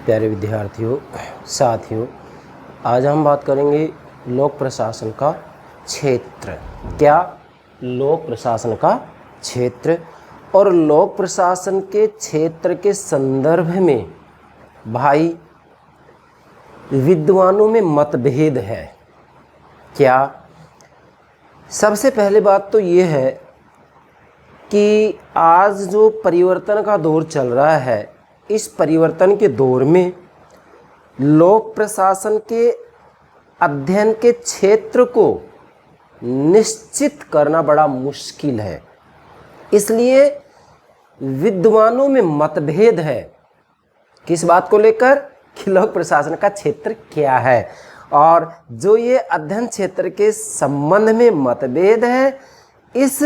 प्यारे विद्यार्थियों, साथियों, आज हम बात करेंगे लोक प्रशासन का क्षेत्र। क्या? लोक प्रशासन का क्षेत्र। और लोक प्रशासन के क्षेत्र के संदर्भ में भाई विद्वानों में मतभेद है। क्या? सबसे पहले बात तो ये है कि आज जो परिवर्तन का दौर चल रहा है, इस परिवर्तन के दौर में लोक प्रशासन के अध्ययन के क्षेत्र को निश्चित करना बड़ा मुश्किल है। इसलिए विद्वानों में मतभेद है। किस बात को लेकर? कि लोक प्रशासन का क्षेत्र क्या है। और जो ये अध्ययन क्षेत्र के संबंध में मतभेद है, इस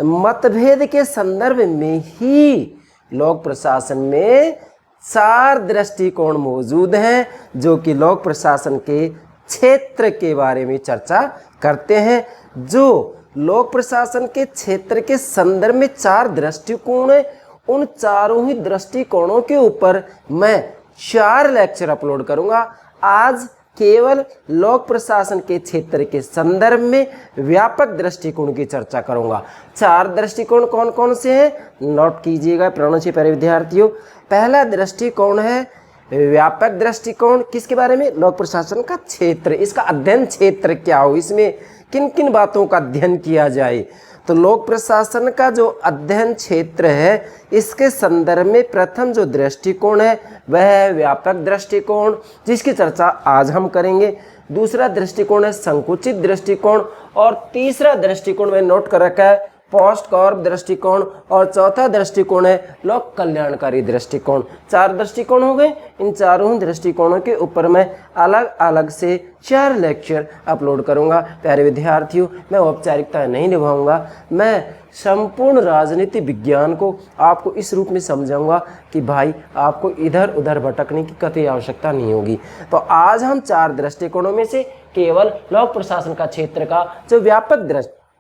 मतभेद के संदर्भ में ही लोक प्रशासन में 4 दृष्टिकोण मौजूद हैं, जो कि लोक प्रशासन के क्षेत्र के बारे में चर्चा करते हैं। जो लोक प्रशासन के क्षेत्र के संदर्भ में 4 दृष्टिकोण हैं, उन चारों ही दृष्टिकोणों के ऊपर मैं 4 लेक्चर अपलोड करूंगा। आज केवल लोक प्रशासन के क्षेत्र के संदर्भ में व्यापक दृष्टिकोण की चर्चा करूंगा। 4 दृष्टिकोण कौन कौन से हैं, नोट कीजिएगा प्राणों से प्यारे विद्यार्थियों। पहला दृष्टिकोण है व्यापक दृष्टिकोण। किसके बारे में? लोक प्रशासन का क्षेत्र। इसका अध्ययन क्षेत्र क्या हो, इसमें किन किन बातों का अध्ययन किया जाए। तो लोक प्रशासन का जो अध्ययन क्षेत्र है, इसके संदर्भ में प्रथम जो दृष्टिकोण है वह है व्यापक दृष्टिकोण, जिसकी चर्चा आज हम करेंगे। दूसरा दृष्टिकोण है संकुचित दृष्टिकोण, और तीसरा दृष्टिकोण में नोट कर रखा है पोस्ट कॉर्प दृष्टिकोण, और चौथा दृष्टिकोण है लोक कल्याणकारी दृष्टिकोण। 4 दृष्टिकोण हो गए। इन चारों दृष्टिकोणों के ऊपर मैं अलग अलग से 4 लेक्चर अपलोड करूंगा। प्यारे विद्यार्थियों, मैं औपचारिकता नहीं निभाऊंगा। मैं संपूर्ण राजनीति विज्ञान को आपको इस रूप में समझाऊंगा कि भाई आपको इधर उधर भटकने की कतई आवश्यकता नहीं होगी। तो आज हम 4 दृष्टिकोणों में से केवल लोक प्रशासन का क्षेत्र का जो व्यापक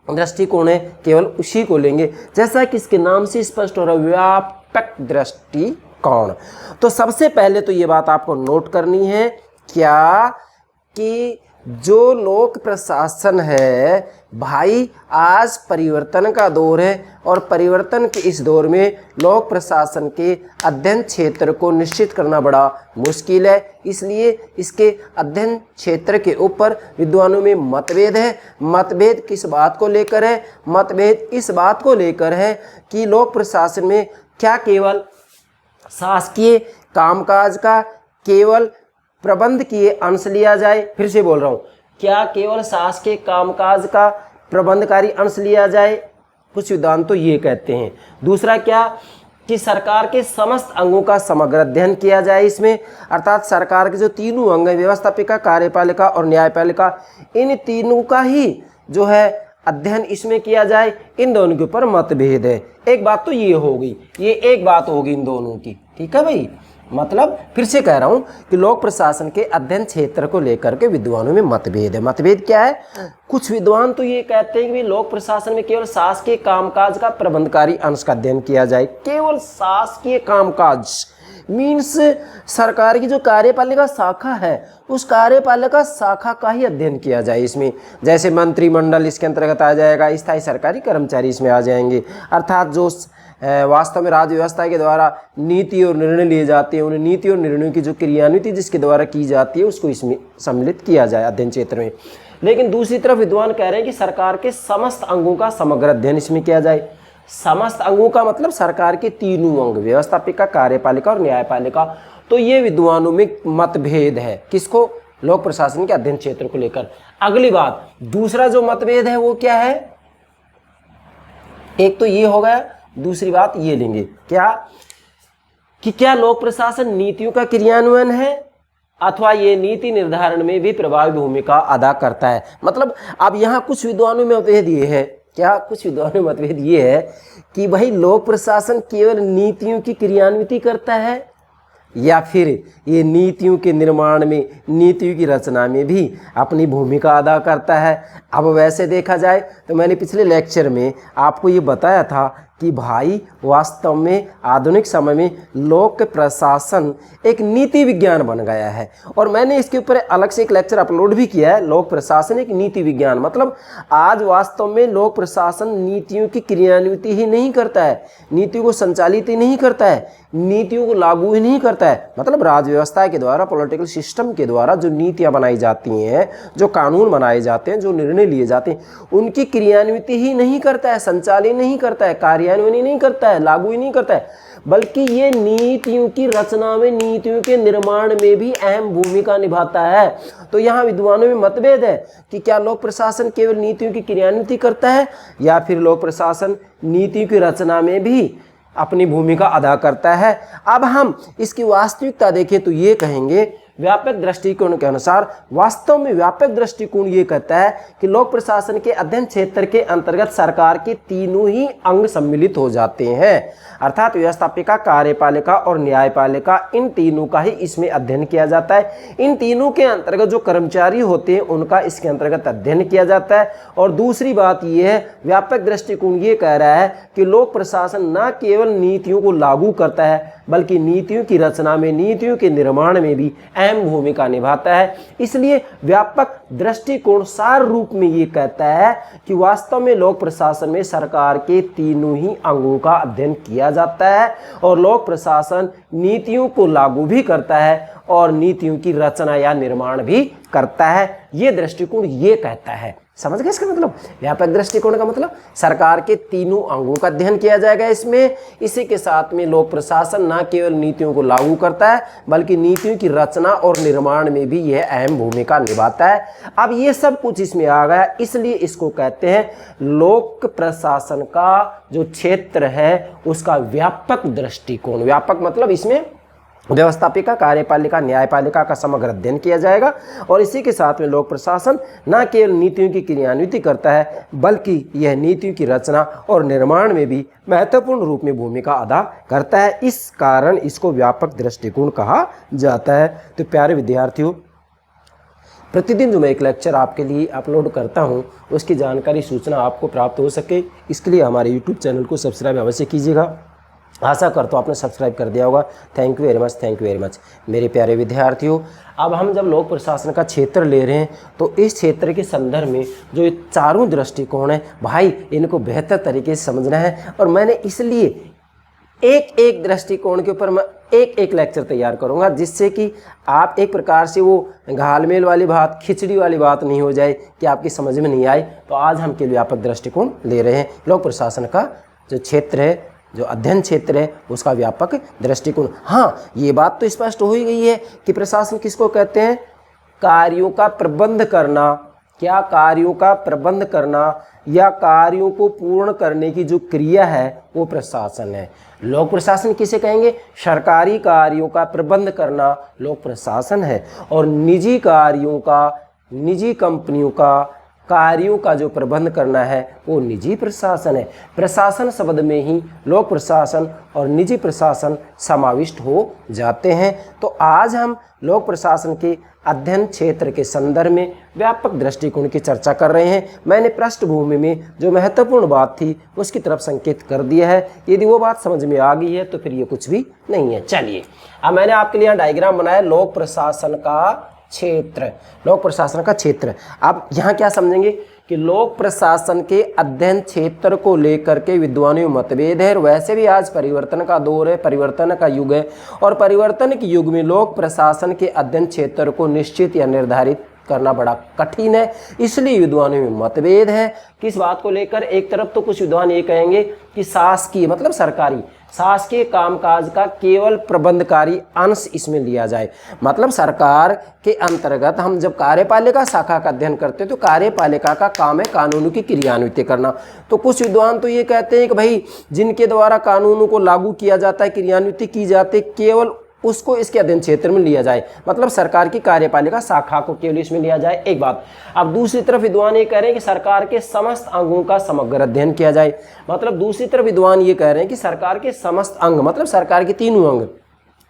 दृष्टिकोण है, केवल उसी को लेंगे। जैसा कि इसके नाम से स्पष्ट हो रहा है, व्यापक दृष्टिकोण। तो सबसे पहले तो ये बात आपको नोट करनी है क्या कि जो लोक प्रशासन है भाई, आज परिवर्तन का दौर है, और परिवर्तन के इस दौर में लोक प्रशासन के अध्ययन क्षेत्र को निश्चित करना बड़ा मुश्किल है। इसलिए इसके अध्ययन क्षेत्र के ऊपर विद्वानों में मतभेद है। मतभेद किस बात को लेकर है? मतभेद इस बात को लेकर है कि लोक प्रशासन में क्या केवल शासकीय कामकाज का केवल प्रबंध किए अंश लिया जाए। फिर से बोल रहा हूँ, क्या केवल शासकीय कामकाज का प्रबंधकारी अंश लिया जाए? कुछ विद्वान तो ये कहते हैं। दूसरा क्या कि सरकार के समस्त अंगों का समग्र अध्ययन किया जाए इसमें, अर्थात सरकार के जो तीनों अंग हैं, व्यवस्थापिका, कार्यपालिका और न्यायपालिका, इन तीनों का ही जो है अध्ययन इसमें किया जाए। इन दोनों के ऊपर मतभेद है। एक बात तो ये हो गई, ये एक बात होगी इन दोनों की। ठीक है भाई, मतलब फिर से कह रहा हूं कि लोक प्रशासन के अध्ययन क्षेत्र को लेकर के विद्वानों में मतभेद है। मतभेद क्या है? कुछ विद्वान तो ये कहते हैं कि लोक प्रशासन में केवल शासकीय कामकाज का प्रबंधकारी अंश का अध्ययन किया जाए। केवल शासकीय कामकाज मीन्स सरकार की जो कार्यपालिका शाखा है, उस कार्यपालिका शाखा का ही अध्ययन किया जाए इसमें। जैसे मंत्रिमंडल इसके अंतर्गत आ जाएगा, स्थायी सरकारी कर्मचारी इसमें आ जाएंगे, अर्थात जो वास्तव में राज्य व्यवस्था के द्वारा नीति और निर्णय लिए जाते हैं, उन नीति और निर्णयों की जो क्रियान्विति जिसके द्वारा की जाती है, उसको इसमें सम्मिलित किया जाए अध्ययन क्षेत्र में। लेकिन दूसरी तरफ विद्वान कह रहे हैं कि सरकार के समस्त अंगों का समग्र अध्ययन इसमें किया जाए। समस्त अंगों का मतलब सरकार के तीनों अंग, व्यवस्थापिका, कार्यपालिका और न्यायपालिका। तो ये विद्वानों में मतभेद है। किसको? लोक प्रशासन के अध्ययन क्षेत्र को लेकर। अगली बात, दूसरा जो मतभेद है वो क्या है? एक तो ये हो गया, दूसरी बात ये लेंगे क्या कि क्या लोक प्रशासन नीतियों का क्रियान्वयन है अथवा ये नीति निर्धारण में भी प्रभावी भूमिका अदा करता है। मतलब अब यहाँ कुछ विद्वानों में मतभेद ये है, क्या कुछ विद्वानों में मतभेद ये है कि भाई लोक प्रशासन केवल नीतियों की क्रियान्विति करता है या फिर ये नीतियों के निर्माण में, नीतियों की रचना में भी अपनी भूमिका अदा करता है। अब वैसे देखा जाए तो मैंने पिछले लेक्चर में आपको ये बताया था कि भाई वास्तव में आधुनिक समय में लोक प्रशासन एक नीति विज्ञान बन गया है। और मैंने इसके ऊपर अलग से एक लेक्चर अपलोड भी किया है, लोक प्रशासन एक नीति विज्ञान। मतलब आज वास्तव में लोक प्रशासन नीतियों की क्रियान्विति ही नहीं करता है, नीतियों को संचालित ही नहीं करता है, नीतियों को लागू ही नहीं करता है। मतलब राज व्यवस्था के द्वारा, पॉलिटिकल सिस्टम के द्वारा जो नीतियाँ बनाई जाती हैं, जो कानून बनाए जाते हैं, जो निर्णय लिए जाते हैं, उनकी क्रियान्विति ही नहीं करता है, संचालन नहीं करता है, कार्यान्वयन नहीं करता है, लागू ही नहीं करता है, बल्कि ये नीतियों की रचना में, नीतियों के निर्माण में भी अहम भूमिका निभाता है। तो यहाँ विद्वानों में मतभेद है कि क्या लोक प्रशासन केवल नीतियों की क्रियान्विति करता है या फिर लोक प्रशासन नीतियों की रचना में भी अपनी भूमिका अदा करता है। अब हम इसकी वास्तविकता देखें तो ये कहेंगे, व्यापक दृष्टिकोण के अनुसार वास्तव में व्यापक दृष्टिकोण ये कहता है कि लोक प्रशासन के अध्ययन क्षेत्र के अंतर्गत सरकार के तीनों ही अंग सम्मिलित हो जाते हैं, अर्थात व्यवस्थापिका, कार्यपालिका और न्यायपालिका, इन तीनों का ही इसमें अध्ययन किया जाता है। इन तीनों के अंतर्गत जो कर्मचारी होते हैं उनका इसके अंतर्गत अध्ययन किया जाता है। और दूसरी बात यह है, व्यापक दृष्टिकोण ये कह रहा है कि लोक प्रशासन न केवल नीतियों को लागू करता है बल्कि नीतियों की रचना में, नीतियों के निर्माण में भी अहम भूमिका निभाता है। इसलिए व्यापक दृष्टिकोण सार रूप में ये कहता है कि वास्तव में लोक प्रशासन में सरकार के तीनों ही अंगों का अध्ययन किया जाता है और लोक प्रशासन नीतियों को लागू भी करता है और नीतियों की रचना या निर्माण भी करता है। ये दृष्टिकोण ये कहता है। समझ गए इसका मतलब? व्यापक दृष्टिकोण का मतलब सरकार के तीनों अंगों का अध्ययन किया जाएगा इसमें। इसी के साथ में लोक प्रशासन न केवल नीतियों को लागू करता है बल्कि नीतियों की रचना और निर्माण में भी यह अहम भूमिका निभाता है। अब ये सब कुछ इसमें आ गया, इसलिए इसको कहते हैं लोक प्रशासन का जो क्षेत्र है उसका व्यापक दृष्टिकोण। व्यापक मतलब इसमें व्यवस्थापिका, कार्यपालिका, न्यायपालिका का समग्र अध्ययन किया जाएगा और इसी के साथ में लोक प्रशासन न केवल नीतियों की क्रियान्विति करता है बल्कि यह नीतियों की रचना और निर्माण में भी महत्वपूर्ण रूप में भूमिका अदा करता है। इस कारण इसको व्यापक दृष्टिकोण कहा जाता है। तो प्यारे विद्यार्थियों, प्रतिदिन जो मैं एक लेक्चर आपके लिए अपलोड करता हूं उसकी जानकारी, सूचना आपको प्राप्त हो सके, इसके लिए हमारे यूट्यूब चैनल को सब्सक्राइब अवश्य कीजिएगा। आशा करता हूँ आपने सब्सक्राइब कर दिया होगा। Thank you very much, thank you very much मेरे प्यारे विद्यार्थियों। अब हम जब लोक प्रशासन का क्षेत्र ले रहे हैं तो इस क्षेत्र के संदर्भ में जो ये चारों दृष्टिकोण है भाई, इनको बेहतर तरीके से समझना है। और मैंने इसलिए एक एक दृष्टिकोण के ऊपर मैं एक एक लेक्चर तैयार करूंगा, जिससे कि आप एक प्रकार से वो घालमेल वाली बात, खिचड़ी वाली बात नहीं हो जाए कि आपकी समझ में नहीं आए। तो आज हम केवल व्यापक दृष्टिकोण ले रहे हैं। लोक प्रशासन का जो क्षेत्र है, जो अध्ययन क्षेत्र है, उसका व्यापक दृष्टिकोण। हाँ, ये बात तो स्पष्ट हो ही गई है कि प्रशासन किसको कहते हैं? कार्यों का प्रबंध करना। क्या? कार्यों का प्रबंध करना या कार्यों को पूर्ण करने की जो क्रिया है वो प्रशासन है। लोक प्रशासन किसे कहेंगे? सरकारी कार्यों का प्रबंध करना लोक प्रशासन है और निजी कार्यों का, निजी कंपनियों का कार्यों का जो प्रबंध करना है वो निजी प्रशासन है। प्रशासन शब्द में ही लोक प्रशासन और निजी प्रशासन समाविष्ट हो जाते हैं। तो आज हम लोक प्रशासन के अध्ययन क्षेत्र के संदर्भ में व्यापक दृष्टिकोण की चर्चा कर रहे हैं। मैंने पृष्ठभूमि में जो महत्वपूर्ण बात थी उसकी तरफ संकेत कर दिया है। यदि वो बात समझ में आ गई है तो फिर ये कुछ भी नहीं है। चलिए, अब मैंने आपके लिए यहाँ डायग्राम बनाया लोक प्रशासन का क्षेत्र, लोक प्रशासन का क्षेत्र। अब यहाँ क्या समझेंगे कि लोक प्रशासन के अध्ययन क्षेत्र को लेकर के विद्वानों में मतभेद है। वैसे भी आज परिवर्तन का दौर है, परिवर्तन का युग है और परिवर्तन के युग में लोक प्रशासन के अध्ययन क्षेत्र को निश्चित या निर्धारित करना बड़ा कठिन है। इसलिए विद्वानों में मतभेद है। किस बात को लेकर? एक तरफ तो कुछ विद्वान ये कहेंगे कि शासकीय मतलब सरकारी, शासकीय कामकाज का केवल प्रबंधकारी अंश इसमें लिया जाए। मतलब सरकार के अंतर्गत हम जब कार्यपालिका शाखा का अध्ययन करते हैं तो कार्यपालिका का काम है कानूनों की क्रियान्विति करना। तो कुछ विद्वान तो ये कहते हैं कि भाई जिनके द्वारा कानूनों को लागू किया जाता है, क्रियान्विति की जाती है, केवल उसको इसके अध्ययन क्षेत्र में लिया जाए। मतलब सरकार की कार्यपालिका शाखा को केवल इसमें लिया जाए, एक बात। अब दूसरी तरफ विद्वान ये कह रहे हैं कि सरकार के समस्त अंगों का समग्र अध्ययन किया जाए। मतलब दूसरी तरफ विद्वान ये कह रहे हैं कि सरकार के समस्त अंग मतलब सरकार के तीनों अंग,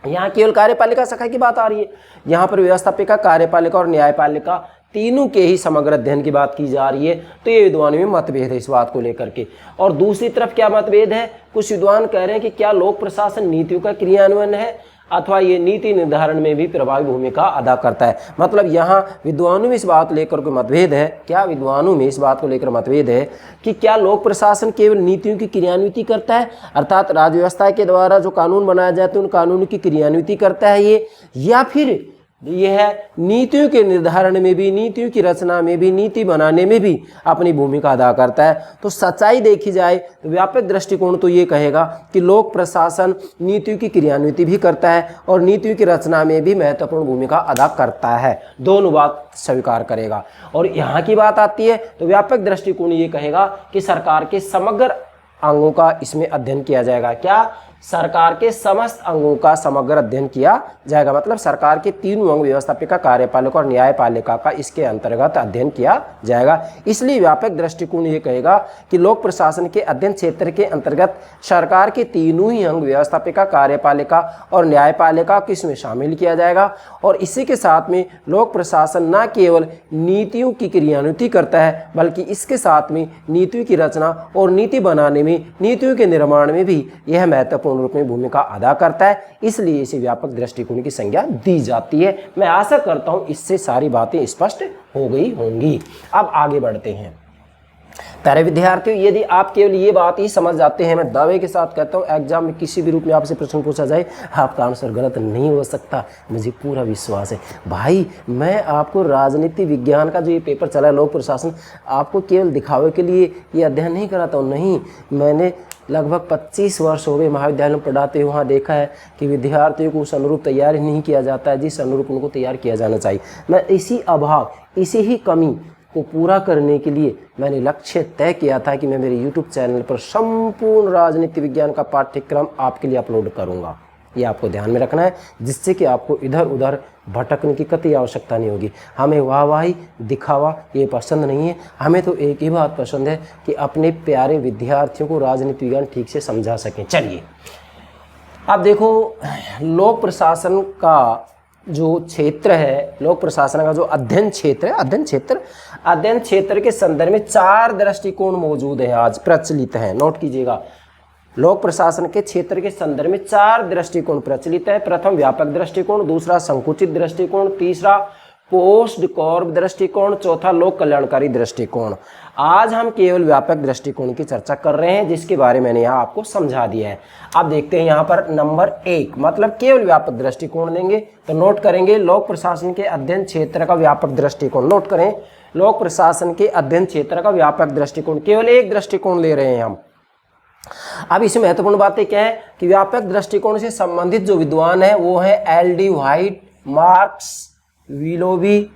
यहाँ केवल कार्यपालिका शाखा की बात आ रही है, यहाँ पर व्यवस्थापिका, कार्यपालिका और न्यायपालिका तीनों के ही समग्र अध्ययन की बात की जा रही है। तो ये विद्वानों में मतभेद है इस बात को लेकर के। और दूसरी तरफ क्या मतभेद है, कुछ विद्वान कह रहे हैं कि क्या लोक प्रशासन नीतियों का क्रियान्वयन है अथवा ये नीति निर्धारण में भी प्रभावी भूमिका अदा करता है। मतलब यहाँ विद्वानों में इस बात लेकर के मतभेद है। क्या विद्वानों में इस बात को लेकर मतभेद है कि क्या लोक प्रशासन केवल नीतियों की क्रियान्विति करता है, अर्थात राज्य व्यवस्था के द्वारा जो कानून बनाए जाते हैं उन कानूनों की क्रियान्विति करता है ये, या फिर यह नीतियों के निर्धारण में भी, नीतियों की रचना में भी, नीति बनाने में भी अपनी भूमिका अदा करता है। तो सच्चाई देखी जाए तो व्यापक दृष्टिकोण तो ये कहेगा कि लोक प्रशासन नीतियों की क्रियान्विति भी करता है और नीतियों की रचना में भी महत्वपूर्ण भूमिका अदा करता है, दोनों बात स्वीकार करेगा। और यहाँ की बात आती है तो व्यापक दृष्टिकोण ये कहेगा कि सरकार के समग्र अंगों का इसमें अध्ययन किया जाएगा। क्या? सरकार के समस्त अंगों का समग्र अध्ययन किया जाएगा। मतलब सरकार के तीनों अंग, व्यवस्थापिका, कार्यपालिका और न्यायपालिका का इसके अंतर्गत अध्ययन किया जाएगा। इसलिए व्यापक दृष्टिकोण ये कहेगा कि लोक प्रशासन के अध्ययन क्षेत्र के अंतर्गत सरकार के तीनों ही अंग, व्यवस्थापिका, कार्यपालिका और न्यायपालिका को इसमें शामिल किया जाएगा। और इसी के साथ में लोक प्रशासन न केवल नीतियों की क्रियान्विति करता है बल्कि इसके साथ में नीतियों की रचना और नीति बनाने में, नीतियों के निर्माण में भी यह महत्वपूर्ण रूप में भूमिका अदा करता है। इसलिए इसे व्यापक दृष्टिकोण की संज्ञा दी जाती है। मैं आशा करता हूं इससे सारी बातें स्पष्ट हो गई होंगी। अब आगे बढ़ते हैं। प्यारे विद्यार्थियों, यदि आप केवल ये बात ही समझ जाते हैं, मैं दावे के साथ कहता हूं एग्जाम में किसी भी रूप में आपसे प्रश्न पूछा जाए आपका आंसर गलत नहीं हो सकता, मुझे पूरा विश्वास है। भाई, मैं आपको राजनीति विज्ञान का जो ये पेपर चला है, लोक प्रशासन, आपको केवल दिखावे के लिए ये अध्ययन नहीं कराता हूँ। नहीं, मैंने लगभग 25 वर्ष हो गए महाविद्यालय में पढ़ाते हुए वहाँ देखा है कि विद्यार्थियों को उस अनुरूप तैयार नहीं किया जाता है जिस अनुरूप उनको तैयार किया जाना चाहिए। मैं इसी अभाव, इसी ही कमी को पूरा करने के लिए मैंने लक्ष्य तय किया था कि मैं मेरे YouTube चैनल पर संपूर्ण राजनीति विज्ञान का पाठ्यक्रम आपके लिए अपलोड करूँगा। ये आपको ध्यान में रखना है, जिससे कि आपको इधर उधर भटकने की कतई आवश्यकता नहीं होगी। हमें वाहवाही, दिखावा ये पसंद नहीं है। हमें तो एक ही बात पसंद है कि अपने प्यारे विद्यार्थियों को राजनीति विज्ञान ठीक से समझा सकें। चलिए अब देखो, लोक प्रशासन का जो क्षेत्र है, लोक प्रशासन का जो अध्ययन क्षेत्र है, अध्ययन क्षेत्र के संदर्भ में 4 दृष्टिकोण मौजूद है, आज प्रचलित है। नोट कीजिएगा, लोक प्रशासन के क्षेत्र के संदर्भ में 4 दृष्टिकोण प्रचलित है। प्रथम व्यापक दृष्टिकोण, दूसरा संकुचित दृष्टिकोण, तीसरा पोस्ट कॉर्प दृष्टिकोण, चौथा लोक कल्याणकारी दृष्टिकोण। आज हम केवल व्यापक दृष्टिकोण की चर्चा कर रहे हैं, जिसके बारे में मैंने यहाँ आपको समझा दिया है। अब देखते हैं यहाँ पर नंबर 1, मतलब केवल व्यापक दृष्टिकोण लेंगे तो नोट करेंगे लोक प्रशासन के अध्ययन क्षेत्र का व्यापक दृष्टिकोण। नोट करें, लोक प्रशासन के अध्ययन क्षेत्र का व्यापक दृष्टिकोण, केवल एक दृष्टिकोण ले रहे हैं हम। अब इसमें महत्वपूर्ण बातें क्या है कि व्यापक दृष्टिकोण से संबंधित जो विद्वान है वो है LD. White, marks, Willoughby,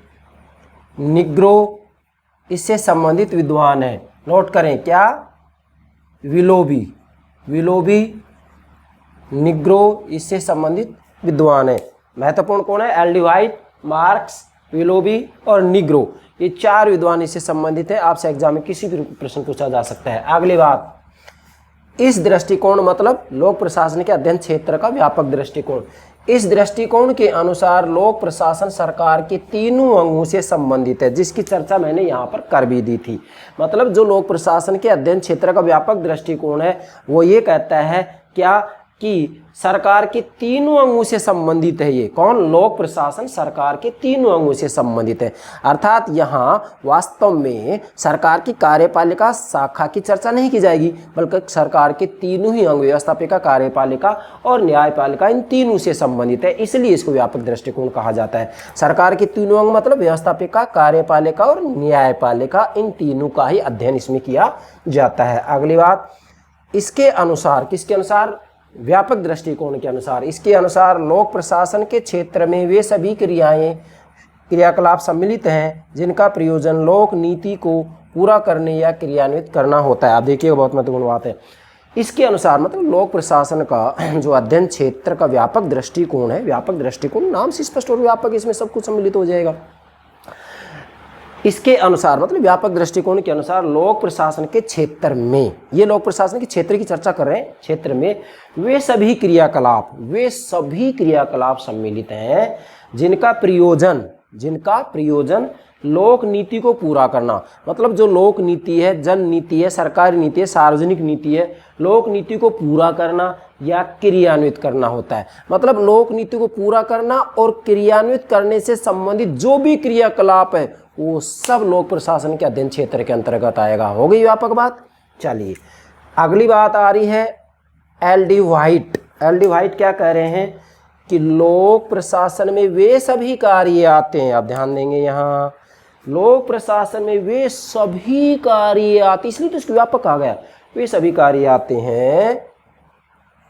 Negro, इससे संबंधित विद्वान है। नोट करें, क्या? विलोबी, निग्रो, इससे संबंधित विद्वान है। महत्वपूर्ण कौन है? एल.डी. व्हाइट, मार्क्स, विलोबी और निग्रो, ये 4 विद्वान इससे संबंधित है। आपसे एग्जाम में किसी भी प्रश्न पूछा जा सकता है। अगली बात, इस दृष्टिकोण मतलब लोक प्रशासन के अध्ययन क्षेत्र का व्यापक दृष्टिकोण। इस दृष्टिकोण के अनुसार लोक प्रशासन सरकार के तीनों अंगों से संबंधित है, जिसकी चर्चा मैंने यहाँ पर कर भी दी थी। मतलब जो लोक प्रशासन के अध्ययन क्षेत्र का व्यापक दृष्टिकोण है वो ये कहता है क्या कि सरकार के तीनों अंगों से संबंधित है। ये कौन? लोक प्रशासन सरकार के तीनों अंगों से संबंधित है। अर्थात यहाँ वास्तव में सरकार की कार्यपालिका शाखा की चर्चा नहीं की जाएगी, बल्कि सरकार के तीनों ही अंग, व्यवस्थापिका, कार्यपालिका और न्यायपालिका, इन तीनों से संबंधित है। इसलिए इसको व्यापक दृष्टिकोण कहा जाता है। सरकार के तीनों अंग मतलब व्यवस्थापिका, कार्यपालिका और न्यायपालिका, इन तीनों का ही अध्ययन इसमें किया जाता है। अगली बात, इसके अनुसार, किसके अनुसार? व्यापक दृष्टिकोण के अनुसार। इसके अनुसार लोक प्रशासन के क्षेत्र में वे सभी क्रियाकलाप सम्मिलित हैं जिनका प्रयोजन लोक नीति को पूरा करने या क्रियान्वित करना होता है। आप देखिएगा, बहुत महत्वपूर्ण बात है। इसके अनुसार मतलब लोक प्रशासन का जो अध्ययन क्षेत्र का व्यापक दृष्टिकोण है, व्यापक दृष्टिकोण नाम से स्पष्ट और व्यापक, इसमें सब कुछ सम्मिलित हो जाएगा। इसके अनुसार मतलब व्यापक दृष्टिकोण के अनुसार लोक प्रशासन के क्षेत्र में, ये लोक प्रशासन के क्षेत्र की चर्चा कर रहे हैं, क्षेत्र में वे सभी क्रियाकलाप सम्मिलित हैं जिनका प्रयोजन लोक नीति को पूरा करना, मतलब जो लोक नीति है, जन नीति है, सरकारी नीति है, सार्वजनिक नीति है, लोक नीति को पूरा करना या क्रियान्वित करना होता है। मतलब लोक नीति को पूरा करना और क्रियान्वित करने से संबंधित जो भी क्रियाकलाप है वो सब लोक प्रशासन के अध्ययन क्षेत्र के अंतर्गत आएगा। हो गई व्यापक बात। चलिए अगली बात आ रही है एल.डी. व्हाइट। एल.डी. व्हाइट क्या कह रहे हैं कि लोक प्रशासन में वे सभी कार्य आते हैं, आप ध्यान देंगे यहाँ, लोक प्रशासन में वे सभी कार्य आते, इसलिए तो इसको व्यापक आ गया, वे सभी कार्य आते हैं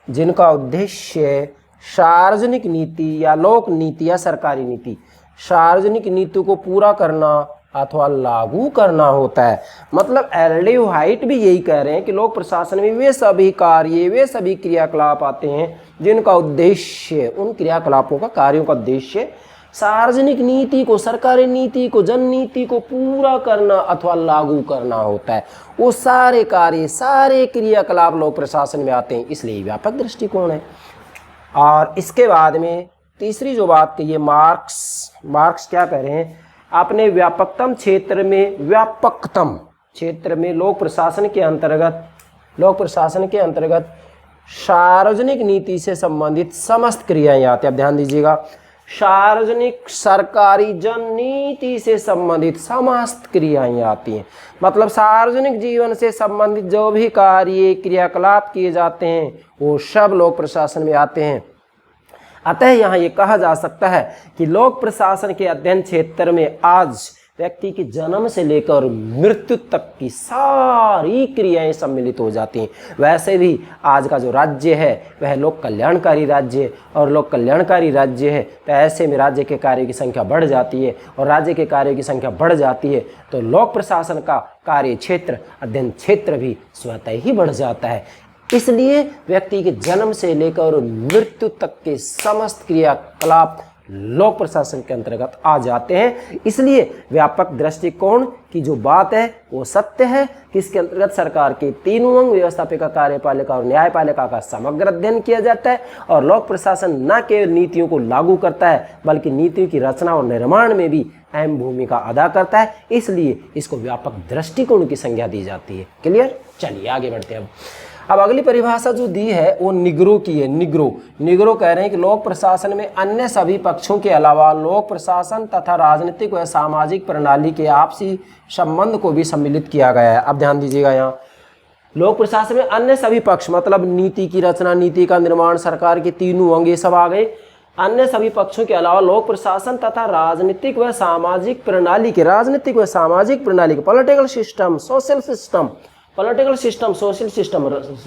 जिनका उद्देश्य सार्वजनिक नीति या लोक नीति या सरकारी नीति, सार्वजनिक नीति को पूरा करना अथवा लागू करना होता है। मतलब एल.डी. व्हाइट भी यही कह रहे हैं कि लोक प्रशासन में वे सभी कार्य, वे सभी क्रियाकलाप आते हैं जिनका उद्देश्य, उन क्रियाकलापों का, कार्यों का उद्देश्य सार्वजनिक नीति को, सरकारी नीति को, जन नीति को पूरा करना अथवा लागू करना होता है। वो सारे कार्य, सारे क्रियाकलाप लोक प्रशासन में आते हैं, इसलिए व्यापक दृष्टिकोण है। और इसके बाद में तीसरी जो बात कही है मार्क्स क्या कह रहे हैं, अपने व्यापकतम क्षेत्र में, व्यापकतम क्षेत्र में लोक प्रशासन के अंतर्गत सार्वजनिक नीति से संबंधित समस्त क्रियाएं आती है। अब ध्यान दीजिएगा, सार्वजनिक, सरकारी, जन नीति से संबंधित समस्त क्रियाएं आती हैं। मतलब सार्वजनिक जीवन से संबंधित जो भी कार्य, क्रियाकलाप किए जाते हैं वो सब लोक प्रशासन में आते हैं। अतः यहाँ ये कहा जा सकता है कि लोक प्रशासन के अध्ययन क्षेत्र में आज व्यक्ति के जन्म से लेकर मृत्यु तक की सारी क्रियाएं सम्मिलित हो जाती हैं। वैसे भी आज का जो राज्य है वह लोक कल्याणकारी राज्य है, और लोक कल्याणकारी राज्य है तो ऐसे में राज्य के कार्य की संख्या बढ़ जाती है, और राज्य के कार्य की संख्या बढ़ जाती है तो लोक प्रशासन का कार्य क्षेत्र, अध्ययन क्षेत्र भी स्वतः ही बढ़ जाता है। इसलिए व्यक्ति के जन्म से लेकर मृत्यु तक के समस्त क्रियाकलाप लोक प्रशासन के अंतर्गत आ जाते हैं। इसलिए व्यापक दृष्टिकोण की जो बात है वो सत्य है कि इसके अंतर्गत सरकार के तीनों अंग, व्यवस्थापिका, कार्यपालिका और न्यायपालिका का समग्र अध्ययन किया जाता है। और लोक प्रशासन न केवल नीतियों को लागू करता है बल्कि नीतियों की रचना और निर्माण में भी अहम भूमिका अदा करता है, इसलिए इसको व्यापक दृष्टिकोण की संज्ञा दी जाती है। क्लियर। चलिए आगे बढ़ते हैं। अब अगली परिभाषा जो दी है वो निग्रो की है। निग्रो कह रहे हैं कि लोक प्रशासन में अन्य सभी पक्षों के अलावा लोक प्रशासन तथा राजनीतिक व सामाजिक प्रणाली के आपसी संबंध को भी सम्मिलित किया गया है। अब ध्यान दीजिएगा, यहाँ लोक प्रशासन में अन्य सभी पक्ष, मतलब नीति की रचना, नीति का निर्माण, सरकार के तीनों अंग, ये सब आ गए। अन्य सभी पक्षों के अलावा लोक प्रशासन तथा राजनीतिक व सामाजिक प्रणाली के, पॉलिटिकल सिस्टम, सोशल सिस्टम,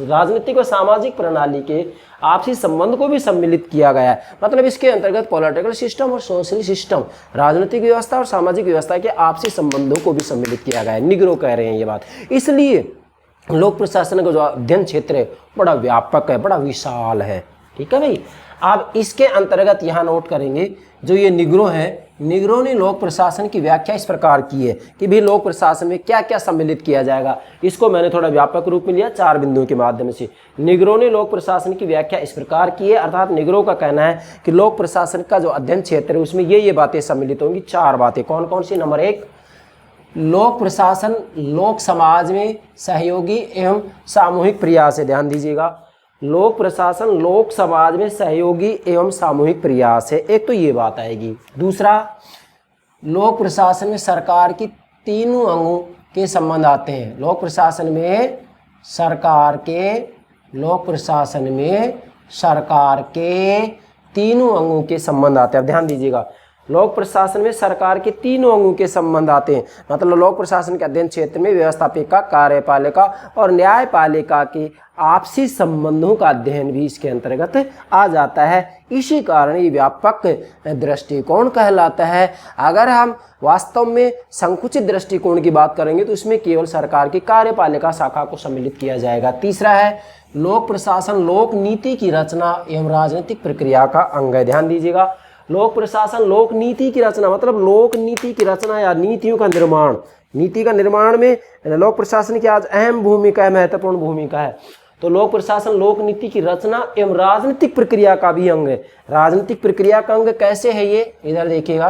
राजनीतिक व सामाजिक प्रणाली के आपसी संबंध को भी सम्मिलित किया गया है। मतलब इसके अंतर्गत पॉलिटिकल सिस्टम और सोशल सिस्टम, राजनीतिक व्यवस्था और सामाजिक व्यवस्था के आपसी संबंधों को भी सम्मिलित किया गया है। निग्रो कह रहे हैं ये बात। इसलिए लोक प्रशासन का जो अध्ययन क्षेत्र है बड़ा व्यापक है, बड़ा विशाल है। ठीक है भाई। अब इसके अंतर्गत यहाँ नोट करेंगे, जो ये निग्रो है, निग्रो ने लोक प्रशासन की व्याख्या इस प्रकार की है कि भी लोक प्रशासन में क्या क्या सम्मिलित किया जाएगा। इसको मैंने थोड़ा व्यापक रूप में लिया 4 बिंदुओं के माध्यम से। निग्रो ने लोक प्रशासन की व्याख्या इस प्रकार की है, अर्थात निग्रो का कहना है कि लोक प्रशासन का जो अध्ययन क्षेत्र है उसमें ये बातें सम्मिलित होंगी। 4 बातें। कौन कौन सी? नंबर 1, लोक प्रशासन लोक समाज में सहयोगी एवं सामूहिक प्रयास है। ध्यान दीजिएगा, लोक प्रशासन लोक समाज में सहयोगी एवं सामूहिक प्रयास है। एक तो ये बात आएगी। दूसरा, लोक प्रशासन में सरकार की तीनों अंगों के संबंध आते हैं। लोक प्रशासन में सरकार के तीनों अंगों के संबंध आते हैं। अब ध्यान दीजिएगा, लोक प्रशासन में सरकार के तीनों अंगों के संबंध आते हैं। मतलब लोक प्रशासन के अध्ययन क्षेत्र में व्यवस्थापिका, कार्यपालिका और न्यायपालिका के आपसी संबंधों का अध्ययन भी इसके अंतर्गत आ जाता है। इसी कारण ये व्यापक दृष्टिकोण कहलाता है। अगर हम वास्तव में संकुचित दृष्टिकोण की बात करेंगे तो इसमें केवल सरकार की कार्यपालिका शाखा को सम्मिलित किया जाएगा। तीसरा है, लोक प्रशासन लोक नीति की रचना एवं राजनीतिक प्रक्रिया का अंग है। ध्यान दीजिएगा, लोक प्रशासन लोक नीति की रचना, मतलब लोक नीति की रचना या नीतियों का निर्माण, नीति का निर्माण में लोक प्रशासन की आज अहम भूमिका है, महत्वपूर्ण भूमिका है। तो लोक प्रशासन लोक नीति की रचना एवं राजनीतिक प्रक्रिया का भी अंग है। राजनीतिक प्रक्रिया का अंग कैसे है ये, इधर देखिएगा।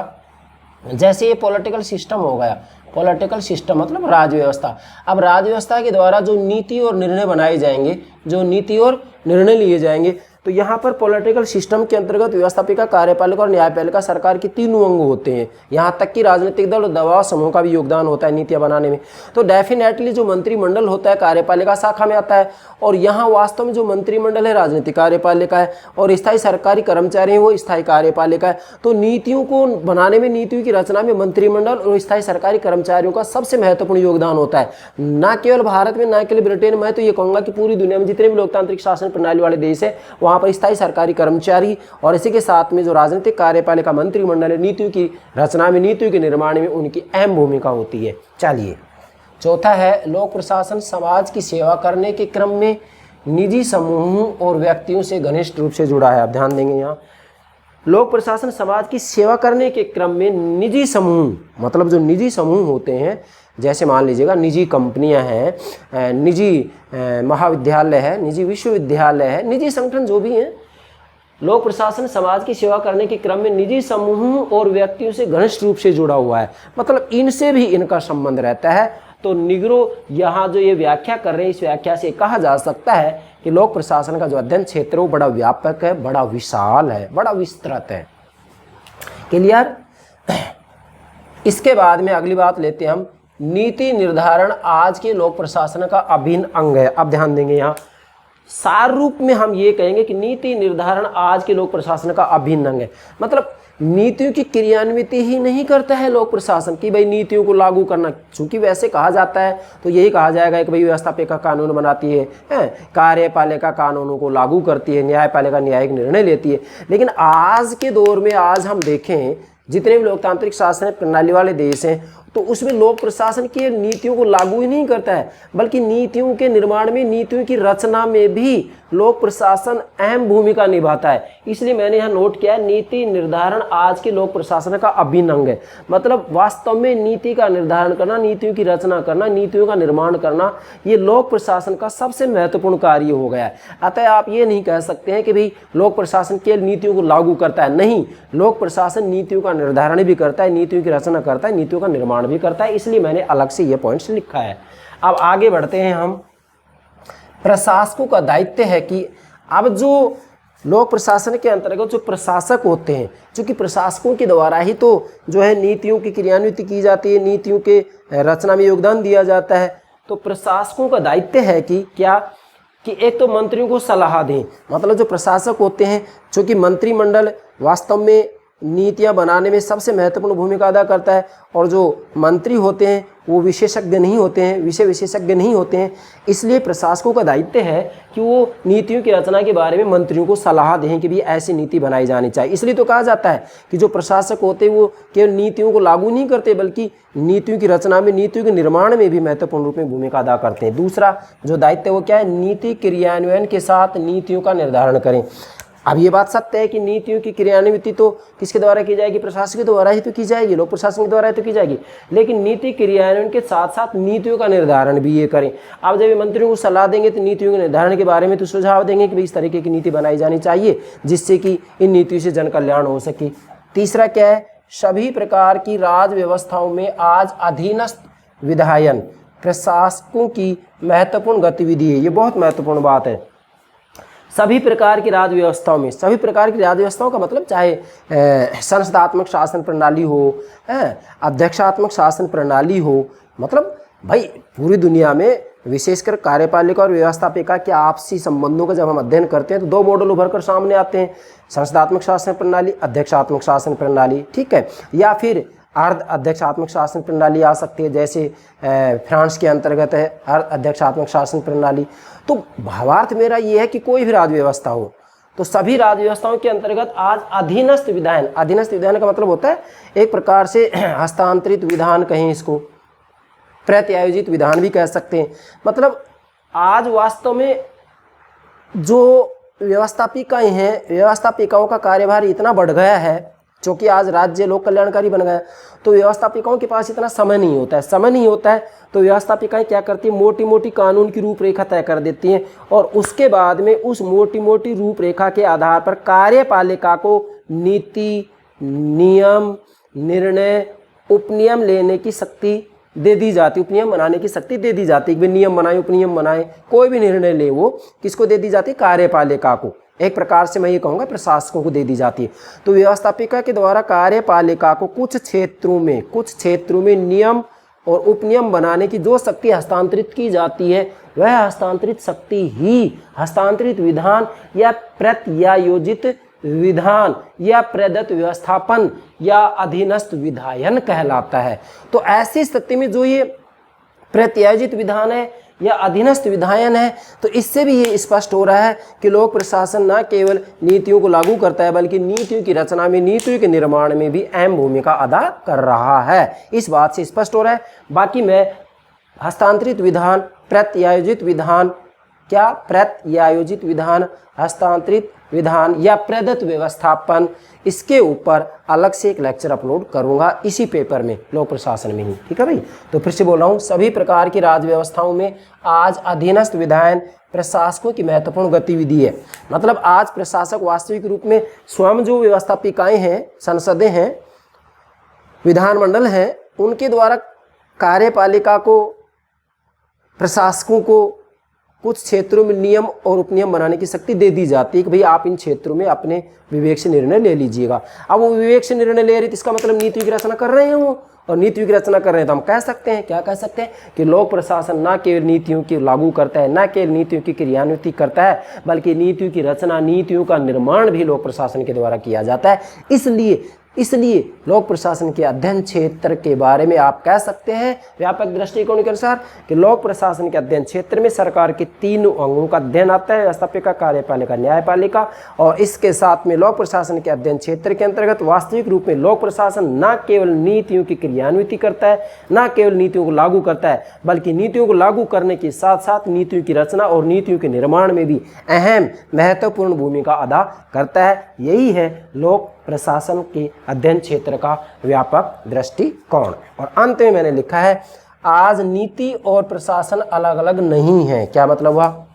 जैसे ये पॉलिटिकल सिस्टम हो गया, पॉलिटिकल सिस्टम मतलब राज्य व्यवस्था। अब राज्य व्यवस्था के द्वारा जो नीति और निर्णय बनाए जाएंगे, जो नीति और निर्णय लिए जाएंगे, तो यहाँ पर पॉलिटिकल सिस्टम के अंतर्गत व्यवस्थापिका, कार्यपालिका और न्यायपालिका सरकार के तीनों अंग होते हैं। यहाँ तक कि राजनीतिक दल और दबाव समूह का भी योगदान होता है नीतियाँ बनाने में। तो डेफिनेटली जो मंत्रिमंडल होता है कार्यपालिका शाखा में आता है, और यहाँ वास्तव में जो मंत्रिमंडल है राजनीतिक कार्यपालिका है, और स्थायी सरकारी कर्मचारी हैं वो स्थायी कार्यपालिका है। तो नीतियों को बनाने में, नीतियों की रचना में मंत्रिमंडल और स्थायी सरकारी कर्मचारियों का सबसे महत्वपूर्ण योगदान होता है। न केवल भारत में, न केवल ब्रिटेन में, तो ये कहूँगा कि पूरी दुनिया में जितने भी लोकतांत्रिक शासन प्रणाली वाले देश है वहाँ पर स्थायी सरकारी कर्मचारी और इसी के साथ में जो राजनीतिक कार्यपालिका मंत्रिमंडल है, नीतियों की रचना में, नीतियों के निर्माण में उनकी अहम भूमिका होती है। चलिए, चौथा है लोक प्रशासन समाज की सेवा करने के क्रम में निजी समूहों और व्यक्तियों से घनिष्ठ रूप से जुड़ा है। आप ध्यान देंगे, यहाँ लोक प्रशासन समाज की सेवा करने के क्रम में निजी समूह, मतलब जो निजी समूह होते हैं, जैसे मान लीजिएगा निजी कंपनियां हैं, निजी महाविद्यालय है, निजी विश्वविद्यालय है, निजी संगठन जो भी हैं, लोक प्रशासन समाज की सेवा करने के क्रम में निजी समूहों और व्यक्तियों से घनिष्ठ रूप से जुड़ा हुआ है, मतलब इनसे भी इनका संबंध रहता है। तो निग्रो यहाँ जो ये व्याख्या कर रहे हैं, इस व्याख्या से कहा जा सकता है कि लोक प्रशासन का जो अध्ययन क्षेत्र वो बड़ा व्यापक है, बड़ा विशाल है, बड़ा विस्तृत है। क्लियर? इसके बाद में अगली बात लेते हैं हम, नीति निर्धारण आज के लोक प्रशासन का अभिन्न अंग है। अब ध्यान देंगे, यहाँ सार रूप में हम ये कहेंगे कि नीति निर्धारण आज के लोक प्रशासन का अभिन्न अंग है। मतलब नीतियों की क्रियान्वित ही नहीं करता है लोक प्रशासन की भाई नीतियों को लागू करना, चूंकि वैसे कहा जाता है तो यही कहा जाएगा कि भाई व्यवस्थापिका कानून बनाती है, कार्यपालिका कानूनों को लागू करती है, न्यायपालिका न्यायिक निर्णय लेती है। लेकिन आज के दौर में आज हम देखें जितने भी लोकतांत्रिक शासन प्रणाली वाले देश हैं तो उसमें लोक प्रशासन की नीतियों को लागू ही नहीं करता है, बल्कि नीतियों के निर्माण में, नीतियों की रचना में भी लोक प्रशासन अहम भूमिका निभाता है। इसलिए मैंने यहाँ नोट किया है, नीति निर्धारण आज के लोक प्रशासन का अभिन्न अंग है। मतलब वास्तव में नीति का निर्धारण करना, नीतियों की रचना करना, नीतियों का निर्माण करना, ये लोक प्रशासन का सबसे महत्वपूर्ण कार्य हो गया है। अतः आप ये नहीं कह सकते हैं कि भाई लोक प्रशासन केवल नीतियों को लागू करता है, नहीं, लोक प्रशासन नीतियों का निर्धारण भी करता है, नीतियों की रचना करता है, नीतियों का निर्माण भी करता है। इसलिए मैंने अलग से ये पॉइंट्स लिखा है। अब आगे बढ़ते हैं हम। प्रशासकों का दायित्व है कि अब जो लोक प्रशासन के अंतर्गत जो प्रशासक होते हैं, चूंकि प्रशासकों के द्वारा ही तो जो है नीतियों की क्रियान्वित की जाती है, नीतियों के रचना में योगदान दिया जाता है। तो प्रशासकों का दायित्व है कि क्या, कि एक तो मंत्रियों को सलाह दें। मतलब जो प्रशासक होते हैं, चूंकि मंत्रिमंडल वास्तव में नीतियां बनाने में सबसे महत्वपूर्ण भूमिका अदा करता है, और जो मंत्री होते हैं वो विशेषज्ञ नहीं होते हैं, विषय विशेषज्ञ नहीं होते हैं। इसलिए प्रशासकों का दायित्व है कि वो नीतियों की रचना के बारे में मंत्रियों को सलाह दें कि भी ऐसी नीति बनाई जानी चाहिए। इसलिए तो कहा जाता है कि जो प्रशासक होते हैं वो केवल नीतियों को लागू नहीं करते, बल्कि नीतियों की रचना में, नीतियों के निर्माण में भी महत्वपूर्ण रूप में भूमिका अदा करते हैं। दूसरा जो दायित्व है वो क्या है, नीति क्रियान्वयन के साथ नीतियों का निर्धारण करें। अब ये बात सत्य है कि नीतियों की क्रियान्विति तो किसके द्वारा की जाएगी, प्रशासन के द्वारा ही तो की जाएगी, लोक प्रशासन के द्वारा ही तो की जाएगी। लेकिन नीति क्रियान्वयन के साथ साथ नीतियों का निर्धारण भी ये करें। अब जब ये मंत्रियों को सलाह देंगे तो नीतियों के निर्धारण के बारे में तो सुझाव देंगे कि भाई इस तरीके की नीति बनाई जानी चाहिए जिससे कि इन नीतियों से जन कल्याण हो सके। तीसरा क्या है, सभी प्रकार की राज व्यवस्थाओं में आज अधीनस्थ विधायन प्रशासकों की महत्वपूर्ण गतिविधि है। ये बहुत महत्वपूर्ण बात है। सभी प्रकार की राज्य व्यवस्थाओं में, सभी प्रकार की राज्य व्यवस्थाओं का मतलब चाहे संसदात्मक शासन प्रणाली हो, अध्यक्षात्मक शासन प्रणाली हो, मतलब भाई पूरी दुनिया में विशेषकर कार्यपालिका और व्यवस्थापिका के आपसी संबंधों का जब हम अध्ययन करते हैं तो दो मॉडल उभर कर सामने आते हैं, संसदात्मक शासन प्रणाली, अध्यक्षात्मक शासन प्रणाली, ठीक है, या फिर अर्ध अध्यक्षात्मक शासन प्रणाली आ सकती है, जैसे फ्रांस के अंतर्गत है अर्ध अध्यक्षात्मक शासन प्रणाली। तो भावार्थ मेरा ये है कि कोई भी राज्य व्यवस्था हो तो सभी राज्य व्यवस्थाओं के अंतर्गत आज अधीनस्थ विधायन, अधीनस्थ विधायन का मतलब होता है एक प्रकार से हस्तांतरित विधान कहें, इसको प्रत्यायोजित विधान भी कह सकते हैं। मतलब आज वास्तव में जो व्यवस्थापिकाएं हैं, व्यवस्थापिकाओं का कार्यभार इतना बढ़ गया है, क्योंकि आज राज्य लोक कल्याणकारी बन गया, तो व्यवस्थापिकाओं के पास इतना समय नहीं होता है। समय नहीं होता है तो व्यवस्थापिकाएं क्या करती हैं, मोटी मोटी कानून की रूपरेखा तय कर देती हैं, और उसके बाद में उस मोटी मोटी रूपरेखा के आधार पर कार्यपालिका को नीति, नियम, निर्णय उपनियम लेने की शक्ति दे दी जाती, उपनियम बनाने की शक्ति दे दी जाती है। नियम बनाए, उपनियम बनाए, कोई भी निर्णय ले वो किसको दे दी जाती है? कार्यपालिका को। एक प्रकार से मैं ये कहूँगा प्रशासकों को दे दी जाती है। तो व्यवस्थापिका के द्वारा कार्यपालिका को कुछ क्षेत्रों में नियम और उपनियम बनाने की जो शक्ति हस्तांतरित की जाती है, वह हस्तांतरित शक्ति ही हस्तांतरित विधान या प्रत्यायोजित विधान या प्रदत्त व्यवस्थापन या अधीनस्थ विधायन कहलाता है। तो ऐसी स्थिति में जो ये प्रत्यायोजित विधान है या अधीनस्थ विधायन है, तो इससे भी ये स्पष्ट हो रहा है कि लोक प्रशासन न केवल नीतियों को लागू करता है, बल्कि नीतियों की रचना में, नीतियों के निर्माण में भी अहम भूमिका अदा कर रहा है। इस बात से स्पष्ट हो रहा है। बाकी मैं हस्तांतरित विधान, प्रत्यायोजित विधान, क्या प्रत्यायोजित विधान, हस्तांतरित विधान या प्रदत्त व्यवस्थापन, इसके ऊपर अलग से एक लेक्चर अपलोड करूंगा इसी पेपर में, लोक प्रशासन में ही। ठीक है भाई। तो फिर से बोल रहा हूँ, सभी प्रकार की राज्य व्यवस्थाओं में आज अधीनस्थ विधायन प्रशासकों की महत्वपूर्ण गतिविधि है। मतलब आज प्रशासक वास्तविक रूप में स्वयं जो व्यवस्थापिकाएं हैं, संसदें हैं, विधानमंडल हैं, उनके द्वारा कार्यपालिका को, प्रशासकों को कुछ क्षेत्रों में नियम और उपनियम बनाने की शक्ति दे दी जाती है कि भाई आप इन क्षेत्रों में अपने विवेक से निर्णय ले लीजिएगा। अब वो विवेक से निर्णय ले रहे, तो इसका मतलब नीतियों की रचना कर रहे हैं वो, और नीतियों की रचना कर रहे हैं तो हम कह सकते हैं, क्या कह सकते हैं कि लोक प्रशासन न केवल नीतियों की लागू करता है, न केवल नीतियों की क्रियान्वित करता है, बल्कि नीतियों की रचना, नीतियों का निर्माण भी लोक प्रशासन के द्वारा किया जाता है। इसलिए लोक प्रशासन के अध्ययन क्षेत्र के बारे में आप कह सकते हैं व्यापक दृष्टिकोण के अनुसार कि लोक प्रशासन के अध्ययन क्षेत्र में सरकार के 3 अंगों का अध्ययन आता है, व्यवस्थापिका, कार्यपालिका, न्यायपालिका। और इसके साथ में लोक प्रशासन के अध्ययन क्षेत्र के अंतर्गत वास्तविक रूप में लोक प्रशासन न केवल नीतियों की क्रियान्वित करता है, न केवल नीतियों को लागू करता है, बल्कि नीतियों को लागू करने के साथ साथ नीतियों की रचना और नीतियों के निर्माण में भी अहम महत्वपूर्ण भूमिका अदा करता है। यही है लोक प्रशासन के अध्ययन क्षेत्र का व्यापक दृष्टिकोण। और अंत में मैंने लिखा है, आज नीति और प्रशासन अलग अलग नहीं है। क्या मतलब हुआ?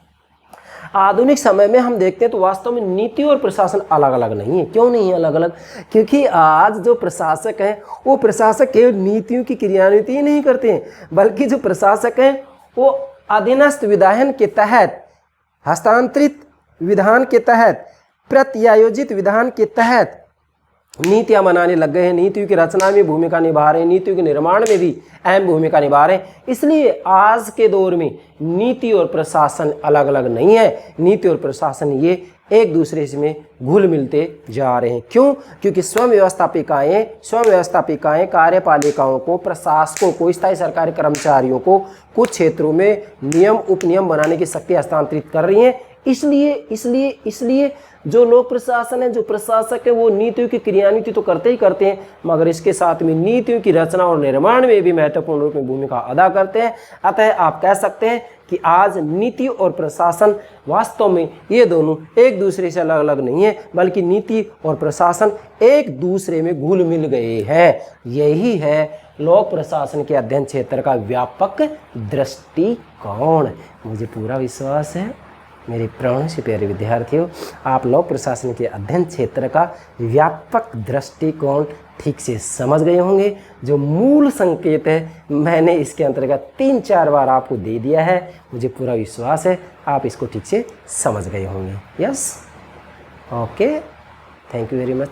आधुनिक समय में हम देखते हैं तो वास्तव में नीति और प्रशासन अलग अलग नहीं है। क्यों नहीं है अलग अलग? क्योंकि आज जो प्रशासक हैं वो प्रशासक केवल नीतियों की क्रियान्वित ही नहीं करते हैं, बल्कि जो प्रशासक हैं वो अधीनस्थ विधायन के तहत, हस्तांतरित विधान के तहत, प्रत्यायोजित विधान के तहत नीतियां बनाने लग गए हैं, नीतियों की रचना में भूमिका निभा रहे हैं, नीतियों के निर्माण में भी अहम भूमिका निभा रहे हैं। इसलिए आज के दौर में नीति और प्रशासन अलग अलग नहीं है, नीति और प्रशासन ये एक दूसरे में घुल मिलते जा रहे हैं। क्यों? क्योंकि स्वयं व्यवस्थापिकाएं कार्यपालिकाओं को, प्रशासकों को, स्थायी सरकारी कर्मचारियों को कुछ क्षेत्रों में नियम उपनियम बनाने की शक्ति हस्तांतरित कर रही हैं। इसलिए जो लोक प्रशासन है, जो प्रशासक है, वो नीतियों की क्रियान्वित तो करते ही करते हैं, मगर इसके साथ में नीतियों की रचना और निर्माण में भी महत्वपूर्ण रूप में भूमिका अदा करते हैं। अतः आप कह सकते हैं कि आज नीति और प्रशासन वास्तव में ये दोनों एक दूसरे से अलग अलग नहीं है, बल्कि नीति और प्रशासन एक दूसरे में घुल मिल गए हैं। यही है लोक प्रशासन के अध्ययन क्षेत्र का व्यापक दृष्टिकोण। मुझे पूरा विश्वास है मेरे प्राणों से प्यारे विद्यार्थियों, आप लोक प्रशासन के अध्ययन क्षेत्र का व्यापक दृष्टिकोण ठीक से समझ गए होंगे। जो मूल संकेत है मैंने इसके अंतर्गत 3-4 बार आपको दे दिया है। मुझे पूरा विश्वास है आप इसको ठीक से समझ गए होंगे। Yes, okay, thank you very much.